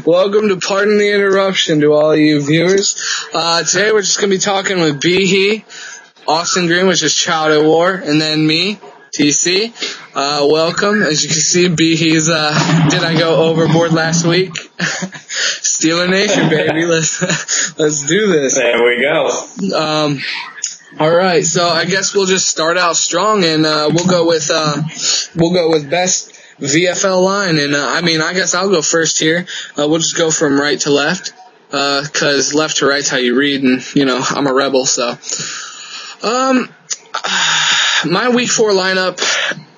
Welcome to Pardon the Interruption to all you viewers. Today we're just going to be talking with B-He, Austin Green, which is Child at War, and then me, TC. Welcome. As you can see, B-He's, did I go overboard last week? Steeler Nation, baby. Let's do this. There we go. Alright, so I guess we'll just start out strong and, we'll go with best VFL line, and I guess I'll go first here. We'll just go from right to left, 'cause left to right's how you read, and I'm a rebel, so. My week 4 lineup,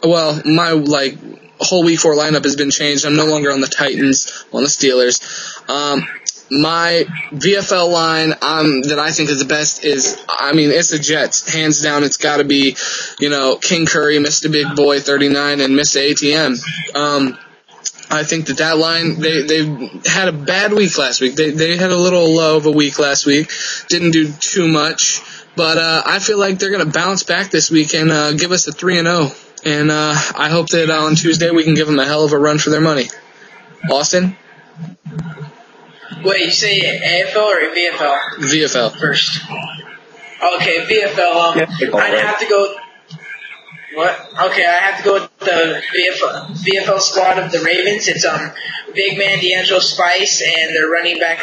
well, my whole week 4 lineup has been changed. I'm no longer on the Titans, I'm on the Steelers. My VFL line that I think is the best is, it's the Jets. Hands down, it's got to be, King Curry, Mr. Big Boy 39, and Mr. ATM. I think that line, they had a bad week last week. They had a little low of a week last week. Didn't do too much. But I feel like they're going to bounce back this week and give us a 3-0. And I hope that on Tuesday we can give them a hell of a run for their money. Austin? Wait, you say AFL or VFL? VFL. First. Okay, VFL. I'd have to go. What? Okay, I have to go with the VFL squad of the Ravens. It's big man D'Angelo Spice and their running back.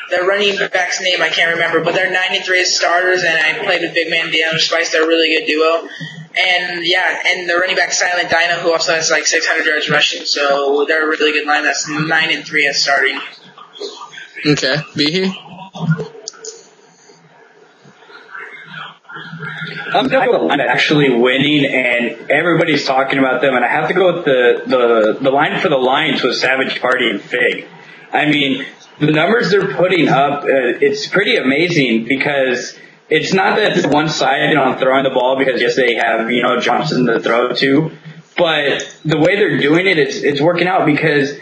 Their running back's name I can't remember, but they're 9-3 as starters, and I played with big man D'Angelo Spice. They're a really good duo. And the running back Silent Dino, who also has 600 yards rushing, so they're a really good line. That's 9-3 as starting. Okay, B-He? I'm going to go with the line actually winning, and everybody's talking about them, and I have to go with the line for the Lions with Savage Party and Fig. The numbers they're putting up, it's pretty amazing because it's not that it's one-sided on throwing the ball because, yes, they have, Johnson to throw to, but the way they're doing it, it's working out because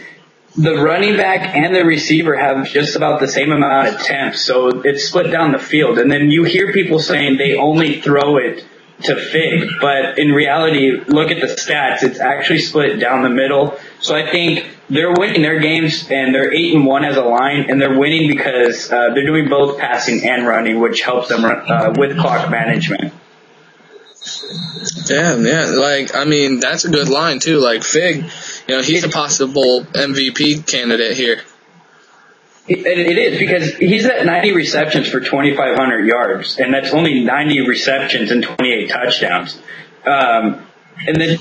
the running back and the receiver have just about the same amount of attempts, so it's split down the field. And then you hear people saying they only throw it to Fig, but in reality, look at the stats, it's actually split down the middle. So I think they're winning their games, and they're 8-1 as a line, and they're winning because they're doing both passing and running, which helps them with clock management. Damn, yeah. That's a good line, too. Fig, he's a possible MVP candidate here. It is, because he's at 90 receptions for 2,500 yards, and that's only 90 receptions and 28 touchdowns. And then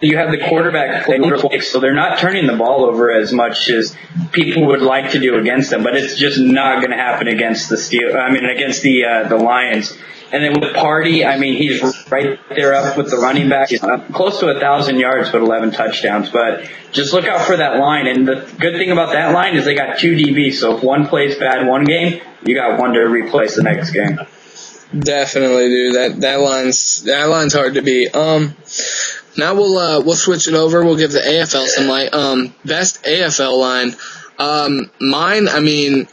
you have the quarterback play, so they're not turning the ball over as much as people would like to do against them, but it's just not going to happen against against the Lions. And then with Party, he's right there up with the running back. He's close to 1,000 yards, but 11 touchdowns. But just look out for that line. And the good thing about that line is they got 2 DBs. So if one plays bad one game, you got one to replace the next game. Definitely, dude. That line's hard to beat. Now we'll switch it over. We'll give the AFL some light. Best AFL line. Mine,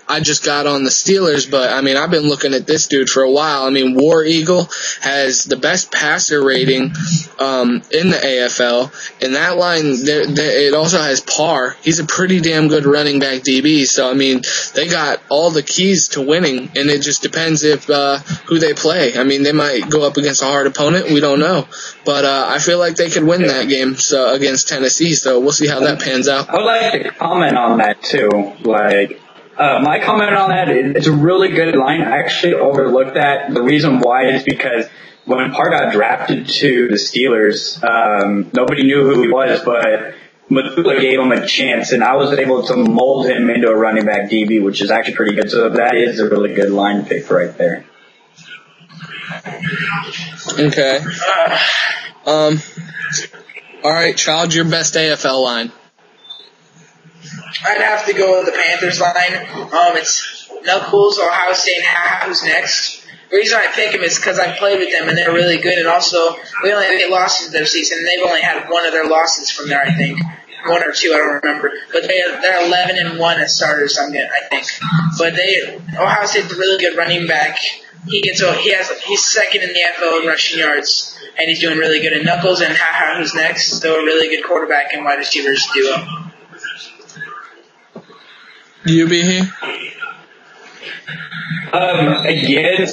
I just got on the Steelers, but I've been looking at this dude for a while. War Eagle has the best passer rating, in the AFL, and that line, it also has Parr. He's a pretty damn good running back DB, so they got all the keys to winning, and it just depends if, who they play. They might go up against a hard opponent, we don't know, but, I feel like they could win that game, against Tennessee, so we'll see how that pans out. I would like to comment on that too. My comment on that, it's a really good line. I actually overlooked that. The reason why is because when Parr got drafted to the Steelers, nobody knew who he was, but Methuselah gave him a chance, and I was able to mold him into a running back DB, which is actually pretty good. So that is a really good line pick right there. Okay. All right, Child, your best AFL line. I'd have to go with the Panthers line. It's Knuckles, Ohio State, and who's next. The reason I pick them is because I played with them, and they're really good. And also, we only had 8 losses their season, and they've only had one of their losses from there, I think. 1 or 2, I don't remember. But they're 11-1 as starters, I think. But Ohio State's a really good running back. He's second in the NFL in rushing yards, and he's doing really good. And Knuckles and who's next, so a really good quarterback and wide receivers duo. You be here? Again,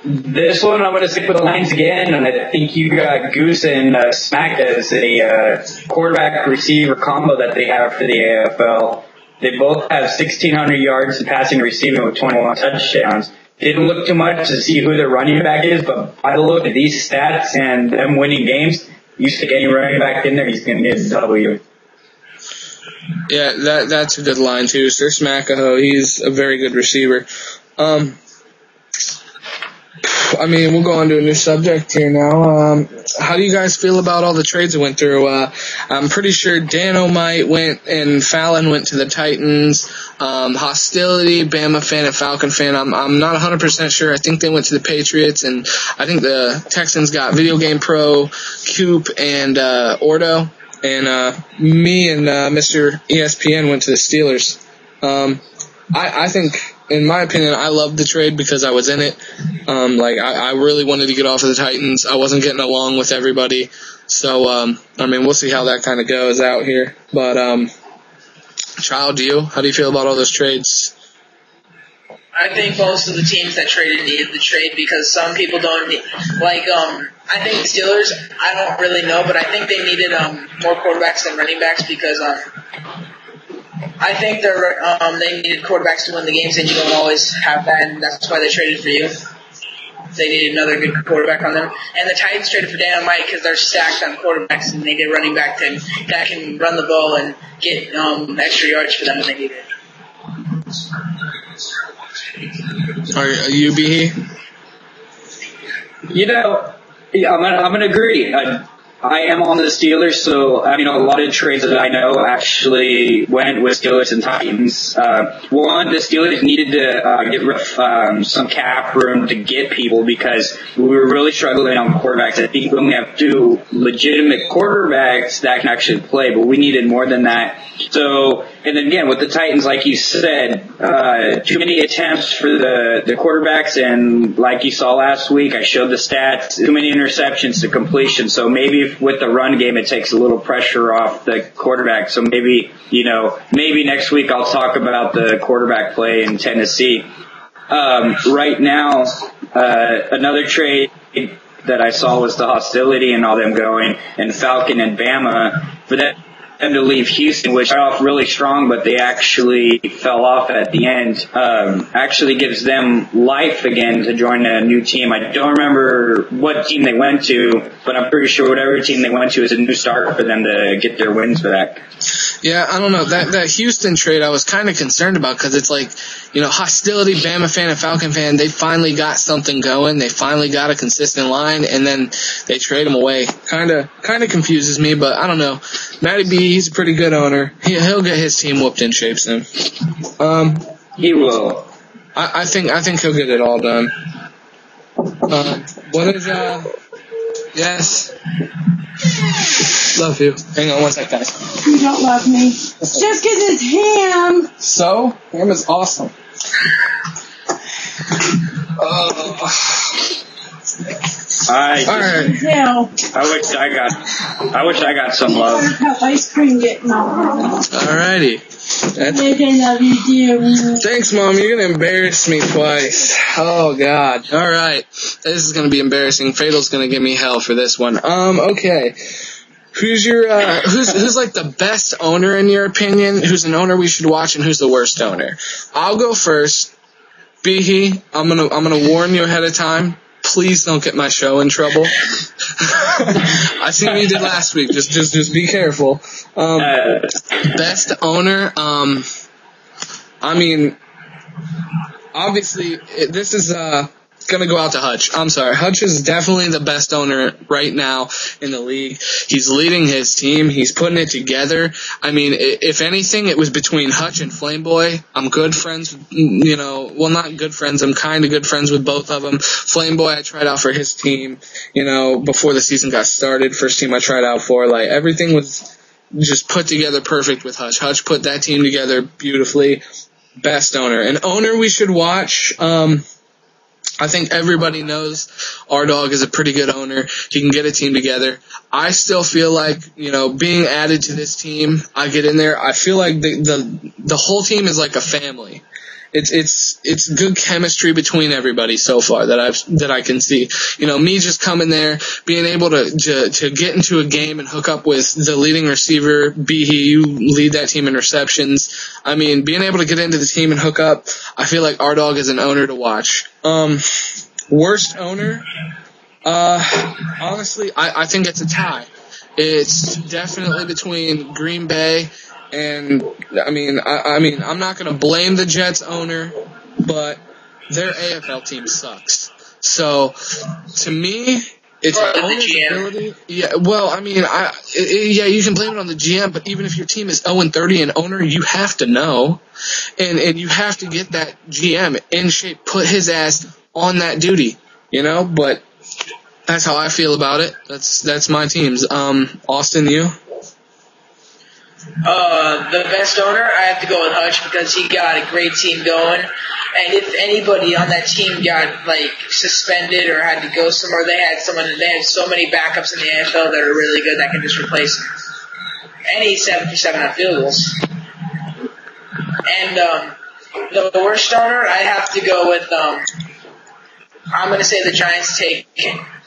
this one I'm going to stick with the Lions again, and I think you got Goose and Smack as a quarterback-receiver combo that they have for the AFL. They both have 1,600 yards in passing and receiving with 21 touchdowns. Didn't look too much to see who their running back is, but by the look at these stats and them winning games, you stick any running back in there, he's going to get a W. Yeah, that's a good line too. Sir Smackaho, he's a very good receiver. I mean, we'll go on to a new subject here now. How do you guys feel about all the trades that went through? I'm pretty sure Danomite went and Fallon went to the Titans. Hostility, Bama fan and Falcon fan, I'm not 100% sure. I think they went to the Patriots, and I think the Texans got Video Game Pro, Coop, and Ordo. And me and Mr. ESPN went to the Steelers. I think, in my opinion, I loved the trade because I was in it. I really wanted to get off of the Titans. I wasn't getting along with everybody. So, I mean, we'll see how that kind of goes out here. But, Child, how do you feel about all those trades? I think most of the teams that traded needed the trade because some people don't need, I think the Steelers, I don't really know, but I think they needed more quarterbacks than running backs because I think they needed quarterbacks to win the games, and you don't always have that, and that's why they traded for you. They needed another good quarterback on them. And the Titans traded for Dynamite because they're stacked on quarterbacks, and they need a running back that can run the ball and get extra yards for them when they need it. Are you be? I'm gonna agree. I am on the Steelers, so a lot of trades that I know actually went with Steelers and Titans. One, the Steelers needed to get rid of some cap room to get people because we were really struggling on quarterbacks. I think we only have 2 legitimate quarterbacks that can actually play, but we needed more than that. So, and then again, with the Titans, like you said, too many attempts for the quarterbacks, and like you saw last week, I showed the stats, too many interceptions to completion. So maybe with the run game, it takes a little pressure off the quarterback. So maybe next week I'll talk about the quarterback play in Tennessee. Right now, another trade that I saw was the Hostility and all them going, and Falcon and Bama for that. Them to leave Houston, which started off really strong, but they actually fell off at the end. Actually gives them life again to join a new team. I don't remember what team they went to, but I'm pretty sure whatever team they went to is a new start for them to get their wins back. Yeah, I don't know. That Houston trade I was kind of concerned about because it's like, Hostility, Bama fan and Falcon fan, they finally got something going. They finally got a consistent line, and then they trade him away. Kind of confuses me, but I don't know. Matty B, he's a pretty good owner. He'll get his team whooped in shape soon. He will. I think he'll get it all done. What is yes. Love you. Hang on one sec, guys. You don't love me. Just because it's ham. So? Ham is awesome. Alright. Hell. I wish I got some love. Ice cream getting on. Alrighty. I love you, dear. Thanks, Mom. You're gonna embarrass me twice. Oh God. Alright. This is gonna be embarrassing. Fatal's gonna give me hell for this one. Okay. Who's your who's like the best owner in your opinion? Who's an owner we should watch, and who's the worst owner? I'll go first. Behe, I'm gonna warn you ahead of time. Please don't get my show in trouble. I seen what you did last week. Just be careful. Best owner. I mean, obviously this is gonna go out to Hutch. I'm sorry. Hutch is definitely the best owner right now in the league. He's leading his team. He's putting it together. I mean, if anything, it was between Hutch and Flameboy. I'm good friends, well, not good friends. I'm kind of good friends with both of them. Flameboy, I tried out for his team, before the season got started. First team I tried out for. Like, everything was just put together perfect with Hutch. Hutch put that team together beautifully. Best owner. An owner we should watch, I think everybody knows R-Dog is a pretty good owner. He can get a team together. I still feel like, being added to this team, I get in there, I feel like the whole team is like a family. It's good chemistry between everybody so far that I can see. Me just coming there, being able to get into a game and hook up with the leading receiver, you lead that team in receptions. I mean, being able to get into the team and hook up, I feel like R-Dog is an owner to watch. Worst owner? Honestly, I think it's a tie. It's definitely between Green Bay and, I'm not going to blame the Jets owner, but their AFL team sucks. So, to me, it's owner's ability. Yeah, well, you can blame it on the GM, but even if your team is 0-30 and owner, you have to know. And you have to get that GM in shape, put his ass on that duty, but that's how I feel about it. That's my teams. Austin, you? The best owner, I have to go with Hutch because he got a great team going. And if anybody on that team got suspended or had to go somewhere, they had so many backups in the NFL that are really good that can just replace him. And he's 7 for 7 on field goals. And the worst owner, I have to go with I'm going to say the Giants take,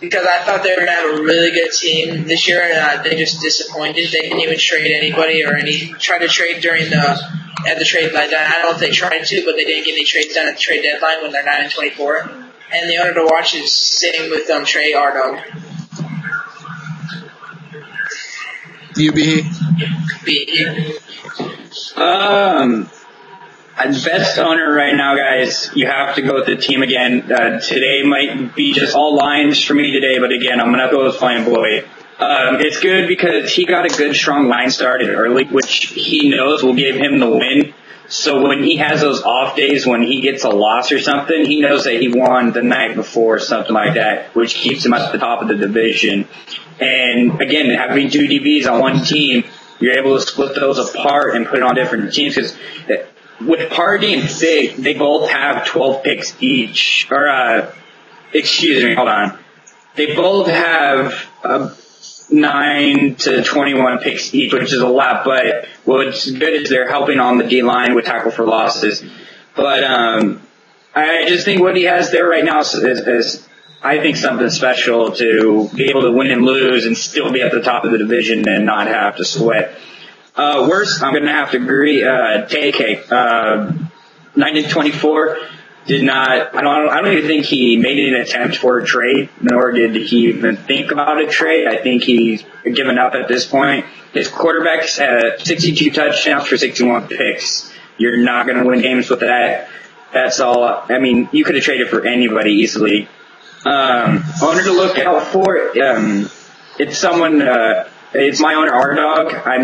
because I thought they were going to have a really good team this year, and they just disappointed. They didn't even trade anybody or try to trade at the trade deadline. I don't know if they tried to, but they didn't get any trades done at the trade deadline when they're 9-24. And the owner to watch is sitting with Trey R-Dog. UB? Best owner right now, guys, you have to go with the team again. Today might be just all lines for me today, but again, I'm going to go with Flamboy. It's good because he got a good, strong line started early, which he knows will give him the win. So when he has those off days, when he gets a loss or something, he knows that he won the night before, something like that, which keeps him at the top of the division. And again, having two DBs on one team, you're able to split those apart and put it on different teams, because with Party and Fig, they both have 12 picks each. They both have 9 to 21 picks each, which is a lot, but what's good is they're helping on the D-line with tackle for losses. But I just think what he has there right now is I think, something special to be able to win and lose and still be at the top of the division and not have to sweat. Worst, I'm going to have to agree, TK. 9-24 did not, I don't even think he made an attempt for a trade, nor did he even think about a trade. I think he's given up at this point. His quarterbacks had 62 touchdowns for 61 picks. You're not going to win games with that. That's all. You could have traded for anybody easily. Owner to look out for, it's someone, it's my owner, R-Dog. I